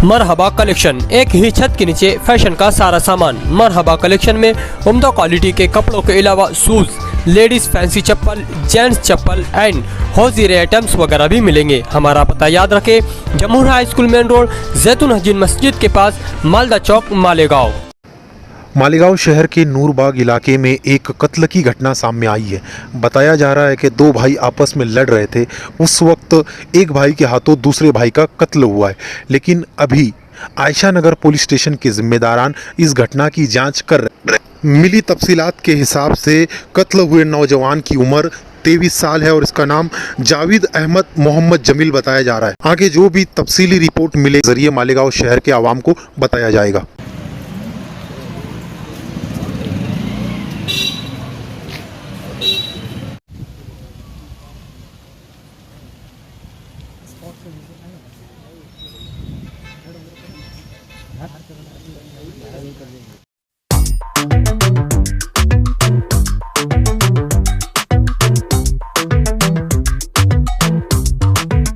मरहबा collection, एक ही छत के नीचे फैशन का सारा सामान। मरहबा कलेक्शन में उम्दा क्वालिटी के कपड़ों के अलावा शूज, लेडीज फैंसी चप्पल, जेंट्स चप्पल एंड हौजीरे आइटम्स वगैरह भी मिलेंगे। हमारा पता याद रखें, जमहूर हाई स्कूल मेन रोड, जैतून हजीन मस्जिद के पास, मालदा चौक, मालेगांव। मालेगांव शहर के नूरबाग इलाके में एक कत्ल की घटना सामने आई है। बताया जा रहा है कि दो भाई आपस में लड़ रहे थे। उस वक्त एक भाई के हाथों दूसरे भाई का कत्ल हुआ है, लेकिन अभी आयशा नगर पुलिस स्टेशन के जिम्मेदारान इस घटना की जांच कर रहे हैं। मिली तफसीलात के हिसाब से कत्ल हुए नौजवान की उम्र 23 साल है और इसका नाम जावेद अहमद मोहम्मद जमील बताया जा रहा है। आगे जो भी तफसीली रिपोर्ट मिले जरिए मालेगांव शहर के आवाम को बताया जाएगा।